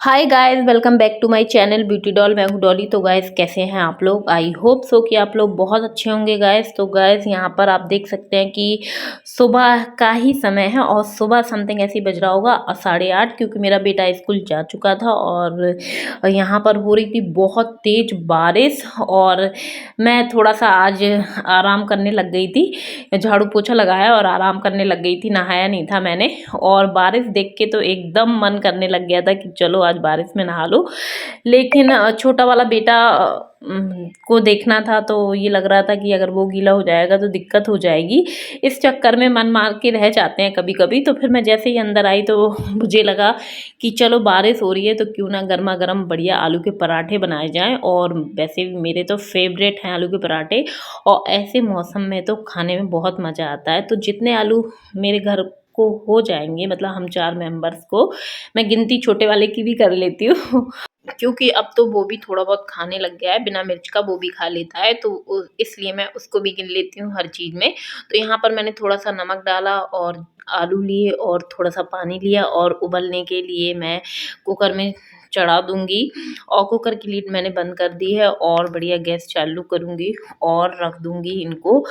Hi guys, welcome back to my channel Beauty Doll. मैं हूँ डॉली। तो गाइस, कैसे हैं आप लोग? आई होप सो कि आप लोग बहुत अच्छे होंगे गाइस। तो गाइस, यहाँ पर आप देख सकते हैं कि सुबह का ही समय है और सुबह समथिंग ऐसी बज रहा होगा 8:30, क्योंकि मेरा बेटा स्कूल जा चुका था और यहाँ पर हो रही थी बहुत तेज बारिश। और मैं थोड़ा सा आज आराम करने लग गई थी, झाड़ू पोछा लगाया और आराम करने लग गई थी। नहाया नहीं था मैंने, और बारिश देख के तो एकदम मन करने लग गया था कि चलो आज बारिश में नहा लो। लेकिन छोटा वाला बेटा को देखना था, तो ये लग रहा था कि अगर वो गीला हो जाएगा तो दिक्कत हो जाएगी। इस चक्कर में मन मार के रह जाते हैं कभी कभी। तो फिर मैं जैसे ही अंदर आई तो मुझे लगा कि चलो बारिश हो रही है तो क्यों ना गर्मा गर्म बढ़िया आलू के पराठे बनाए जाएं। और वैसे भी मेरे तो फेवरेट हैं आलू के पराठे, और ऐसे मौसम में तो खाने में बहुत मज़ा आता है। तो जितने आलू मेरे घर को हो जाएंगे, मतलब हम 4 मेंबर्स को, मैं गिनती छोटे वाले की भी कर लेती हूँ क्योंकि अब तो वो भी थोड़ा बहुत खाने लग गया है, बिना मिर्च का वो भी खा लेता है। तो इसलिए मैं उसको भी गिन लेती हूँ हर चीज़ में। तो यहाँ पर मैंने थोड़ा सा नमक डाला और आलू लिए और थोड़ा सा पानी लिया, और उबलने के लिए मैं कुकर में चढ़ा दूंगी। और कुकर की लीड मैंने बंद कर दी है और बढ़िया गैस चालू करूंगी और रख दूंगी इनको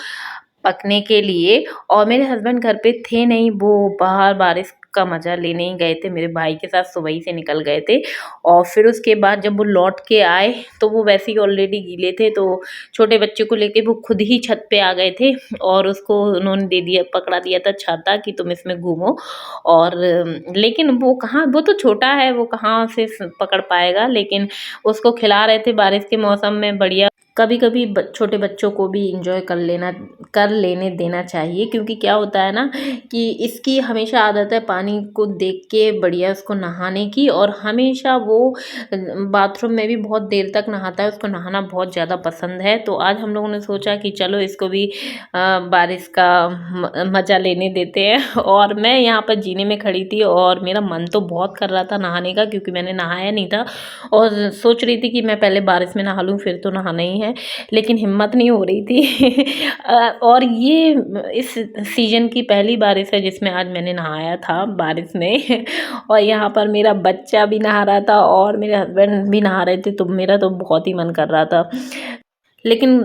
पकने के लिए। और मेरे हस्बैंड घर पे थे नहीं, वो बाहर बारिश का मज़ा लेने ही गए थे, मेरे भाई के साथ सुबह ही से निकल गए थे। और फिर उसके बाद जब वो लौट के आए तो वो वैसे ही ऑलरेडी गीले थे। तो छोटे बच्चे को लेके वो खुद ही छत पे आ गए थे और उसको उन्होंने दे दिया, पकड़ा दिया था छाता कि तुम इसमें घूमो। और लेकिन वो कहाँ, वो तो छोटा है, वो कहाँ से पकड़ पाएगा। लेकिन उसको खिला रहे थे बारिश के मौसम में बढ़िया। कभी कभी छोटे बच्चों को भी इंजॉय कर लेने देना चाहिए, क्योंकि क्या होता है ना कि इसकी हमेशा आदत है पानी को देख के बढ़िया उसको नहाने की। और हमेशा वो बाथरूम में भी बहुत देर तक नहाता है, उसको नहाना बहुत ज़्यादा पसंद है। तो आज हम लोगों ने सोचा कि चलो इसको भी बारिश का मज़ा लेने देते हैं। और मैं यहाँ पर जीने में खड़ी थी और मेरा मन तो बहुत कर रहा था नहाने का, क्योंकि मैंने नहाया नहीं था और सोच रही थी कि मैं पहले बारिश में नहा लूँ फिर तो नहाना ही है, लेकिन हिम्मत नहीं हो रही थी और ये इस सीज़न की पहली बारिश है जिसमें आज मैंने नहाया था बारिश में और यहाँ पर मेरा बच्चा भी नहा रहा था और मेरे हस्बैंड भी नहा रहे थे, तो मेरा तो बहुत ही मन कर रहा था। लेकिन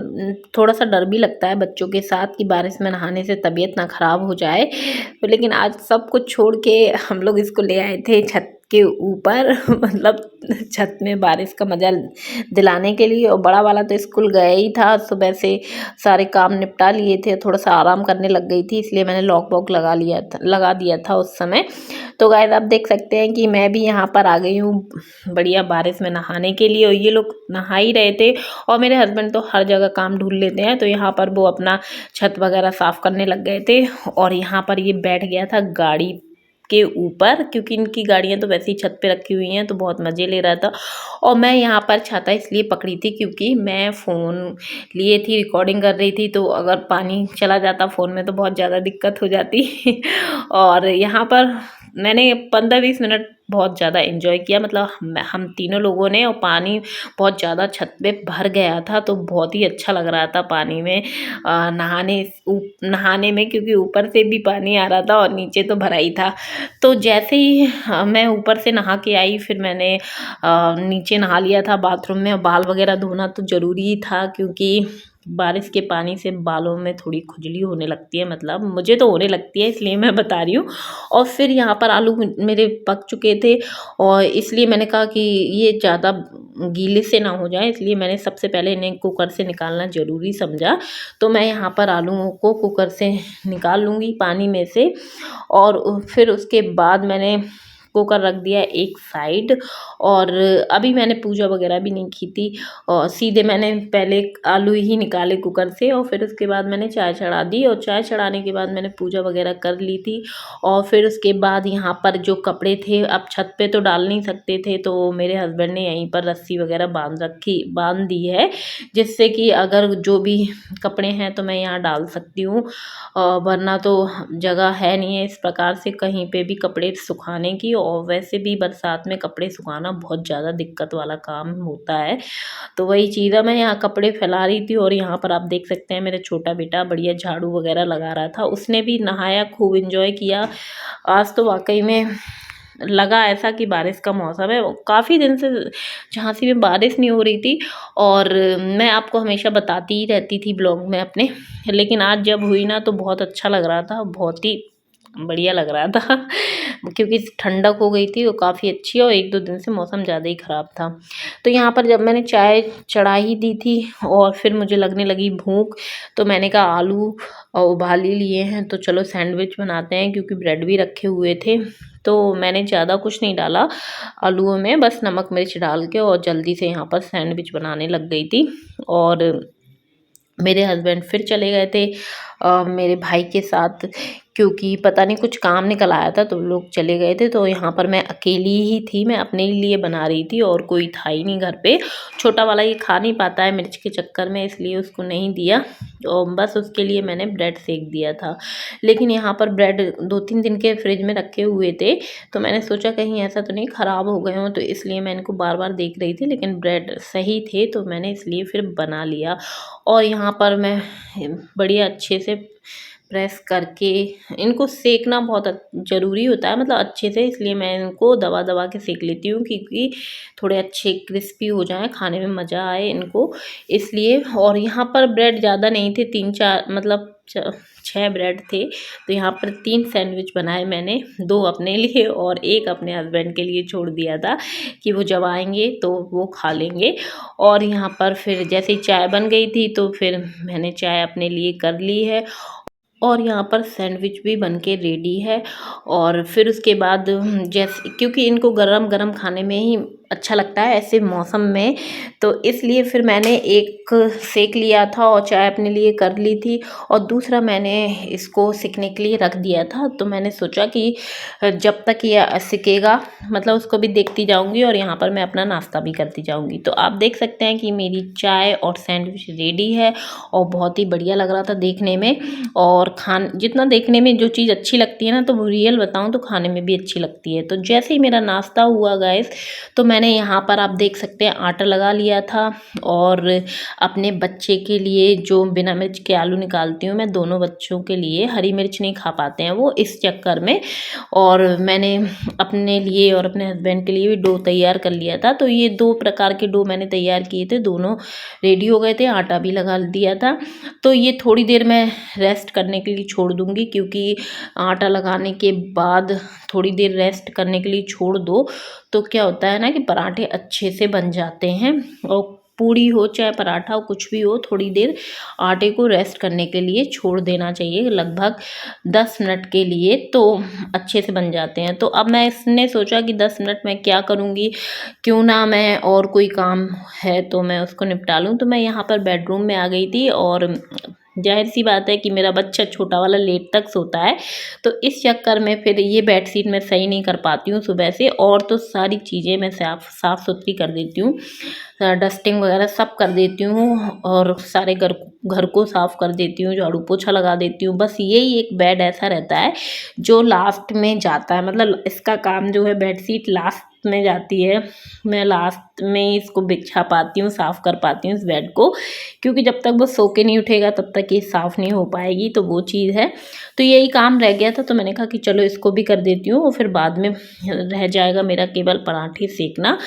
थोड़ा सा डर भी लगता है बच्चों के साथ कि बारिश में नहाने से तबीयत ना ख़राब हो जाए। तो लेकिन आज सब कुछ छोड़ के हम लोग इसको ले आए थे छत के ऊपर मतलब छत में बारिश का मज़ा दिलाने के लिए। और बड़ा वाला तो स्कूल गया ही था, सुबह से सारे काम निपटा लिए थे, थोड़ा सा आराम करने लग गई थी, इसलिए मैंने लॉक वॉक लगा दिया था उस समय। तो गाइस, आप देख सकते हैं कि मैं भी यहाँ पर आ गई हूँ बढ़िया बारिश में नहाने के लिए, और ये लोग नहा ही रहे थे। और मेरे हस्बैंड तो हर जगह काम ढूंढ लेते हैं, तो यहाँ पर वो अपना छत वगैरह साफ़ करने लग गए थे। और यहाँ पर ये बैठ गया था गाड़ी के ऊपर, क्योंकि इनकी गाड़ियाँ तो वैसे ही छत पे रखी हुई हैं, तो बहुत मज़े ले रहा था। और मैं यहाँ पर छाता इसलिए पकड़ी थी क्योंकि मैं फ़ोन लिए थी, रिकॉर्डिंग कर रही थी, तो अगर पानी चला जाता फ़ोन में तो बहुत ज़्यादा दिक्कत हो जाती और यहाँ पर मैंने 15-20 मिनट बहुत ज़्यादा एंजॉय किया, मतलब हम तीनों लोगों ने। और पानी बहुत ज़्यादा छत पे भर गया था, तो बहुत ही अच्छा लग रहा था पानी में नहाने में, क्योंकि ऊपर से भी पानी आ रहा था और नीचे तो भरा ही था। तो जैसे ही मैं ऊपर से नहा के आई, फिर मैंने नीचे नहा लिया था बाथरूम में। बाल वगैरह धोना तो ज़रूरी था, क्योंकि बारिश के पानी से बालों में थोड़ी खुजली होने लगती है, मतलब मुझे तो होने लगती है, इसलिए मैं बता रही हूँ। और फिर यहाँ पर आलू मेरे पक चुके थे, और इसलिए मैंने कहा कि ये ज़्यादा गीले से ना हो जाए, इसलिए मैंने सबसे पहले इन्हें कुकर से निकालना ज़रूरी समझा। तो मैं यहाँ पर आलूओं को कुकर से निकाल लूँगी पानी में से। और फिर उसके बाद मैंने कुकर रख दिया एक साइड। और अभी मैंने पूजा वगैरह भी नहीं की थी, और सीधे मैंने पहले आलू ही निकाले कुकर से, और फिर उसके बाद मैंने चाय चढ़ा दी। और चाय चढ़ाने के बाद मैंने पूजा वगैरह कर ली थी। और फिर उसके बाद यहाँ पर जो कपड़े थे, अब छत पे तो डाल नहीं सकते थे, तो मेरे हस्बैंड ने यहीं पर रस्सी वगैरह बांध दी है, जिससे कि अगर जो भी कपड़े हैं तो मैं यहाँ डाल सकती हूँ, वरना तो जगह है नहीं है इस प्रकार से कहीं पे भी कपड़े सुखाने की। और वैसे भी बरसात में कपड़े सुखाना बहुत ज़्यादा दिक्कत वाला काम होता है। तो वही चीज़ है, मैं यहाँ कपड़े फैला रही थी। और यहाँ पर आप देख सकते हैं मेरा छोटा बेटा बढ़िया झाड़ू वगैरह लगा रहा था, उसने भी नहाया, खूब इंजॉय किया। आज तो वाकई में लगा ऐसा कि बारिश का मौसम है। काफ़ी दिन से झांसी में बारिश नहीं हो रही थी और मैं आपको हमेशा बताती ही रहती थी ब्लॉग में अपने, लेकिन आज जब हुई ना तो बहुत अच्छा लग रहा था, बहुत ही बढ़िया लग रहा था क्योंकि ठंडक हो गई थी वो काफ़ी अच्छी, और 1-2 दिन से मौसम ज़्यादा ही ख़राब था। तो यहाँ पर जब मैंने चाय चढ़ा ही दी थी और फिर मुझे लगने लगी भूख, तो मैंने कहा आलू उबाल ही लिए हैं तो चलो सैंडविच बनाते हैं, क्योंकि ब्रेड भी रखे हुए थे। तो मैंने ज़्यादा कुछ नहीं डाला आलूओं में, बस नमक मिर्च डाल के और जल्दी से यहाँ पर सैंडविच बनाने लग गई थी। और मेरे हस्बैंड फिर चले गए थे मेरे भाई के साथ, क्योंकि पता नहीं कुछ काम निकल आया था तो लोग चले गए थे। तो यहाँ पर मैं अकेली ही थी, मैं अपने लिए बना रही थी और कोई था ही नहीं घर पे। छोटा वाला ये खा नहीं पाता है मिर्च के चक्कर में, इसलिए उसको नहीं दिया, तो बस उसके लिए मैंने ब्रेड सेक दिया था। लेकिन यहाँ पर ब्रेड 2-3 दिन के फ्रिज में रखे हुए थे, तो मैंने सोचा कहीं ऐसा तो नहीं ख़राब हो गए हों, तो इसलिए मैं इनको बार बार देख रही थी, लेकिन ब्रेड सही थे तो मैंने इसलिए फिर बना लिया। और यहाँ पर मैं बढ़िया अच्छे से प्रेस करके इनको सेकना बहुत ज़रूरी होता है, मतलब अच्छे से, इसलिए मैं इनको दबा दबा के सेक लेती हूँ, क्योंकि थोड़े अच्छे क्रिस्पी हो जाएं, खाने में मज़ा आए इनको, इसलिए। और यहाँ पर ब्रेड ज़्यादा नहीं थे, 3-4 मतलब 6 ब्रेड थे, तो यहाँ पर 3 सैंडविच बनाए मैंने, 2 अपने लिए और 1 अपने हस्बैंड के लिए छोड़ दिया था कि वो जब आएंगे तो वो खा लेंगे। और यहाँ पर फिर जैसे ही चाय बन गई थी तो फिर मैंने चाय अपने लिए कर ली है, और यहाँ पर सैंडविच भी बनके रेडी है। और फिर उसके बाद जैसे, क्योंकि इनको गरम गरम खाने में ही अच्छा लगता है ऐसे मौसम में, तो इसलिए फिर मैंने एक सेक लिया था और चाय अपने लिए कर ली थी, और दूसरा मैंने इसको सिकने के लिए रख दिया था। तो मैंने सोचा कि जब तक ये सिकेगा, मतलब उसको भी देखती जाऊंगी और यहाँ पर मैं अपना नाश्ता भी करती जाऊंगी। तो आप देख सकते हैं कि मेरी चाय और सैंडविच रेडी है, और बहुत ही बढ़िया लग रहा था देखने में। और जितना देखने में जो चीज़ अच्छी लगती है ना, तो वो रियल बताऊँ तो खाने में भी अच्छी लगती है। तो जैसे ही मेरा नाश्ता हुआ गाइस, तो मैंने यहाँ पर आप देख सकते हैं आटा लगा लिया था, और अपने बच्चे के लिए जो बिना मिर्च के आलू निकालती हूँ मैं, दोनों बच्चों के लिए, हरी मिर्च नहीं खा पाते हैं वो, इस चक्कर में। और मैंने अपने लिए और अपने हस्बैंड के लिए भी डो तैयार कर लिया था। तो ये 2 प्रकार के डो मैंने तैयार किए थे, दोनों रेडी हो गए थे, आटा भी लगा दिया था। तो ये थोड़ी देर मैं रेस्ट करने के लिए छोड़ दूँगी, क्योंकि आटा लगाने के बाद थोड़ी देर रेस्ट करने के लिए छोड़ दो तो क्या होता है ना कि पराठे अच्छे से बन जाते हैं। और पूड़ी हो चाहे पराठा हो, कुछ भी हो, थोड़ी देर आटे को रेस्ट करने के लिए छोड़ देना चाहिए, लगभग 10 मिनट के लिए, तो अच्छे से बन जाते हैं। तो अब मैं इसने सोचा कि 10 मिनट में क्या करूँगी, क्यों ना मैं और कोई काम है तो मैं उसको निपटा लूँ। तो मैं यहाँ पर बेडरूम में आ गई थी, और जाहिर सी बात है कि मेरा बच्चा छोटा वाला लेट तक सोता है, तो इस चक्कर में फिर ये बेडशीट मैं सही नहीं कर पाती हूँ सुबह से, और तो सारी चीज़ें मैं साफ़ सुथरी कर देती हूँ, डस्टिंग वगैरह सब कर देती हूँ, और सारे घर को साफ़ कर देती हूँ, झाड़ू पोछा लगा देती हूँ। बस यही एक बेड ऐसा रहता है जो लास्ट में जाता है, मतलब इसका काम जो है बेडशीट लास्ट में जाती है, मैं लास्ट में इसको बिछा पाती हूँ, साफ़ कर पाती हूँ इस बेड को, क्योंकि जब तक वो सो के नहीं उठेगा तब तक ये साफ़ नहीं हो पाएगी, तो वो चीज़ है। तो यही काम रह गया था, तो मैंने कहा कि चलो इसको भी कर देती हूँ, और फिर बाद में रह जाएगा मेरा केवल पराठे सेकना,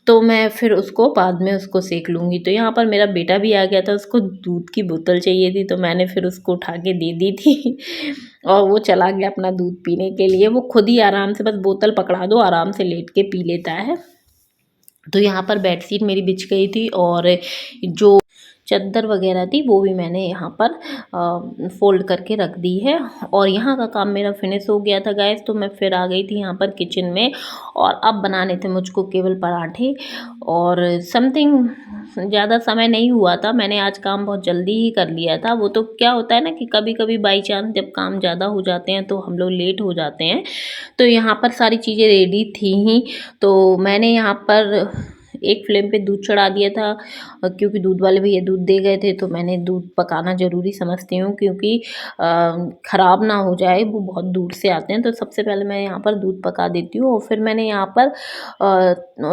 तो मैं फिर उसको बाद में उसको सेक लूँगी। तो यहाँ पर मेरा बेटा भी आ गया था, उसको दूध की बोतल चाहिए थी, तो मैंने फिर उसको उठा के दे दी थी और वो चला गया अपना दूध पीने के लिए। वो खुद ही आराम से, बस बोतल पकड़ा दो, आराम से लेट के पी लेता है। तो यहाँ पर बेडशीट मेरी बिछ गई थी, और जो चद्दर वगैरह थी वो भी मैंने यहाँ पर फ़ोल्ड करके रख दी है, और यहाँ का काम मेरा फिनिश हो गया था गाइस। तो मैं फिर आ गई थी यहाँ पर किचन में, और अब बनाने थे मुझको केवल पराठे, और समथिंग ज़्यादा समय नहीं हुआ था, मैंने आज काम बहुत जल्दी ही कर लिया था। वो तो क्या होता है ना कि कभी कभी बाई चांस जब काम ज़्यादा हो जाते हैं तो हम लोग लेट हो जाते हैं। तो यहाँ पर सारी चीज़ें रेडी थी ही, तो मैंने यहाँ पर एक फ्लेम पे दूध चढ़ा दिया था, क्योंकि दूध वाले भैया दूध दे गए थे, तो मैंने दूध पकाना ज़रूरी समझती हूँ, क्योंकि ख़राब ना हो जाए, वो बहुत दूर से आते हैं। तो सबसे पहले मैं यहाँ पर दूध पका देती हूँ और फिर मैंने यहाँ पर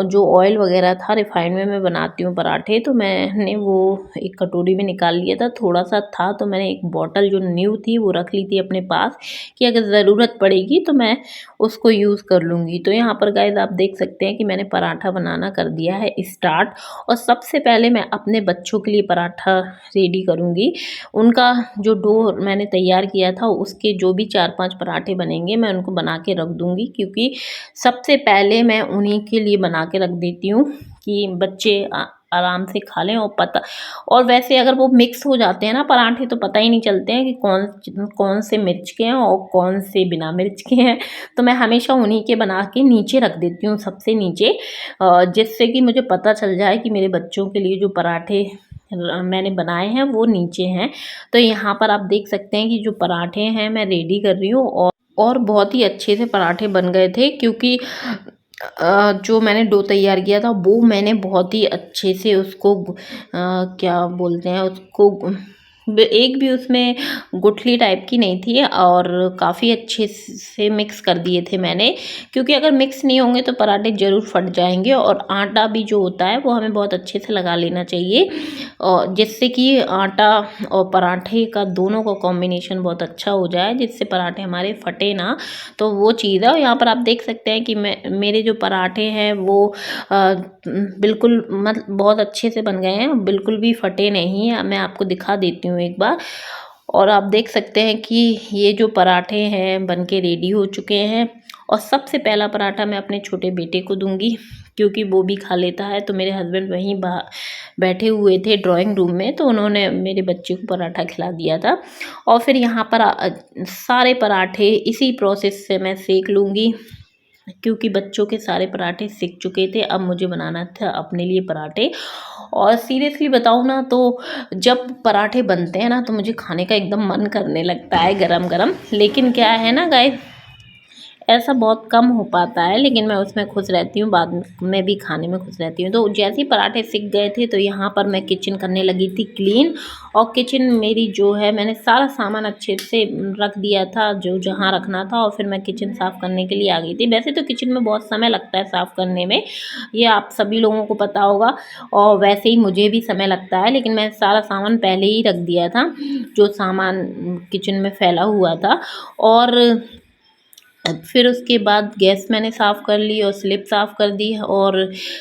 जो ऑयल वगैरह था, रिफाइंड में मैं बनाती हूँ पराठे, तो मैंने वो एक कटोरी में निकाल लिया था। थोड़ा सा था तो मैंने एक बॉटल जो न्यू थी वो रख ली थी अपने पास, कि अगर ज़रूरत पड़ेगी तो मैं उसको यूज़ कर लूँगी। तो यहाँ पर गाइस आप देख सकते हैं कि मैंने पराठा बनाना कर दिया है स्टार्ट। और सबसे पहले मैं अपने बच्चों के लिए पराठा रेडी करूँगी। उनका जो डो मैंने तैयार किया था, उसके जो भी 4-5 पराठे बनेंगे मैं उनको बना के रख दूँगी, क्योंकि सबसे पहले मैं उन्हीं के लिए बना के रख देती हूँ कि बच्चे आराम से खा लें। और वैसे अगर वो मिक्स हो जाते हैं ना पराठे, तो पता ही नहीं चलते हैं कि कौन कौन से मिर्च के हैं और कौन से बिना मिर्च के हैं। तो मैं हमेशा उन्हीं के बना के नीचे रख देती हूँ, सबसे नीचे, जिससे कि मुझे पता चल जाए कि मेरे बच्चों के लिए जो पराठे मैंने बनाए हैं वो नीचे हैं। तो यहाँ पर आप देख सकते हैं कि जो पराठे हैं मैं रेडी कर रही हूँ, और बहुत ही अच्छे से पराठे बन गए थे, क्योंकि जो मैंने डो तैयार किया था वो मैंने बहुत ही अच्छे से उसको क्या बोलते हैं उसको, एक भी उसमें गुठली टाइप की नहीं थी, और काफ़ी अच्छे से मिक्स कर दिए थे मैंने, क्योंकि अगर मिक्स नहीं होंगे तो पराठे ज़रूर फट जाएंगे। और आटा भी जो होता है वो हमें बहुत अच्छे से लगा लेना चाहिए, और जिससे कि आटा और पराठे का दोनों का कॉम्बिनेशन बहुत अच्छा हो जाए, जिससे पराठे हमारे फटे ना। तो वो चीज़ है। और यहाँ पर आप देख सकते हैं कि मेरे जो पराठे हैं वो बिल्कुल बहुत अच्छे से बन गए हैं, बिल्कुल भी फटे नहीं हैं। मैं आपको दिखा देती हूँ एक बार। और आप देख सकते हैं कि ये जो पराठे हैं बन के रेडी हो चुके हैं। और सबसे पहला पराठा मैं अपने छोटे बेटे को दूंगी, क्योंकि वो भी खा लेता है। तो मेरे हस्बैंड वहीं बैठे हुए थे ड्राइंग रूम में, तो उन्होंने मेरे बच्चे को पराठा खिला दिया था। और फिर यहाँ पर सारे पराठे इसी प्रोसेस से मैं सेक लूँगी, क्योंकि बच्चों के सारे पराठे सिक चुके थे। अब मुझे बनाना था अपने लिए पराठे। और सीरियसली बताऊँ ना, तो जब पराठे बनते हैं ना तो मुझे खाने का एकदम मन करने लगता है गरम गरम। लेकिन क्या है ना गाइस, ऐसा बहुत कम हो पाता है, लेकिन मैं उसमें खुश रहती हूँ, बाद में भी खाने में खुश रहती हूँ। तो जैसे ही पराठे सिक गए थे तो यहाँ पर मैं किचन करने लगी थी क्लीन। और किचन मेरी जो है, मैंने सारा सामान अच्छे से रख दिया था जो जहाँ रखना था, और फिर मैं किचन साफ़ करने के लिए आ गई थी। वैसे तो किचन में बहुत समय लगता है साफ़ करने में, ये आप सभी लोगों को पता होगा, और वैसे ही मुझे भी समय लगता है, लेकिन मैं सारा सामान पहले ही रख दिया था जो सामान किचन में फैला हुआ था। और फिर उसके बाद गैस मैंने साफ़ कर ली और स्लिप साफ़ कर दी। और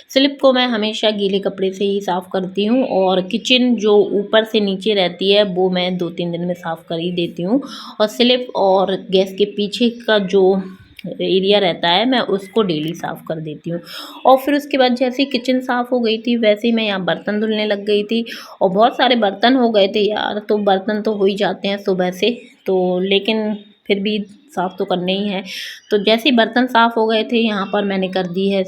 स्लिप को मैं हमेशा गीले कपड़े से ही साफ़ करती हूँ, और किचन जो ऊपर से नीचे रहती है वो मैं 2-3 दिन में साफ़ कर ही देती हूँ। और स्लिप और गैस के पीछे का जो एरिया रहता है मैं उसको डेली साफ़ कर देती हूँ। और फिर उसके बाद जैसे ही किचन साफ़ हो गई थी, वैसे ही मैं यहाँ बर्तन धुलने लग गई थी। और बहुत सारे बर्तन हो गए थे यार, तो बर्तन तो हो ही जाते हैं सुबह से, तो लेकिन फिर भी साफ़ तो करने ही है। तो जैसे ही बर्तन साफ़ हो गए थे, यहाँ पर मैंने कर दी है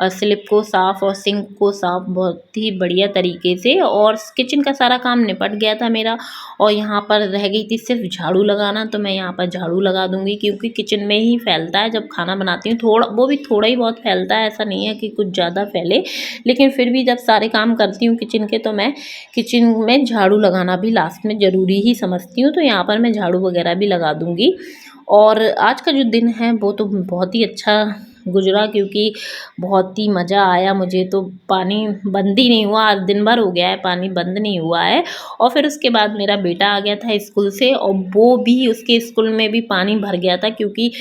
स्लिप को साफ़ और सिंक को साफ़ बहुत ही बढ़िया तरीके से। और किचन का सारा काम निपट गया था मेरा, और यहाँ पर रह गई थी सिर्फ झाड़ू लगाना। तो मैं यहाँ पर झाड़ू लगा दूँगी, क्योंकि किचन में ही फैलता है जब खाना बनाती हूँ, थोड़ा वो भी थोड़ा ही बहुत फैलता है, ऐसा नहीं है कि कुछ ज़्यादा फैले। लेकिन फिर भी जब सारे काम करती हूँ किचन के, तो मैं किचन में झाड़ू लगाना भी लास्ट में ज़रूरी ही समझती हूँ। तो यहाँ पर मैं झाड़ू वगैरह भी लगा दूँगी। और आज का जो दिन है वो तो बहुत ही अच्छा गुजरा, क्योंकि बहुत ही मज़ा आया मुझे। तो पानी बंद ही नहीं हुआ, आज दिन भर हो गया है पानी बंद नहीं हुआ है। और फिर उसके बाद मेरा बेटा आ गया था स्कूल से, और वो भी उसके स्कूल में भी पानी भर गया था, क्योंकि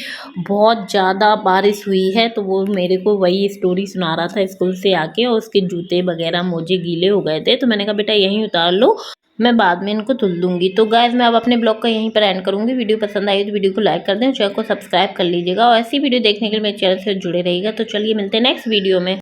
बहुत ज़्यादा बारिश हुई है। तो वो मेरे को वही स्टोरी सुना रहा था स्कूल से आके, और उसके जूते वगैरह मोजे गीले हो गए थे। तो मैंने कहा बेटा यहीं उतार लो, मैं बाद में इनको धुल दूंगी। तो गाइस मैं अब अपने ब्लॉग का यहीं पर एंड करूंगी। वीडियो पसंद आई तो वीडियो को लाइक कर दें, चैनल को सब्सक्राइब कर लीजिएगा, और ऐसी वीडियो देखने के लिए मेरे चैनल से जुड़े रहिएगा। तो चलिए मिलते हैं नेक्स्ट वीडियो में।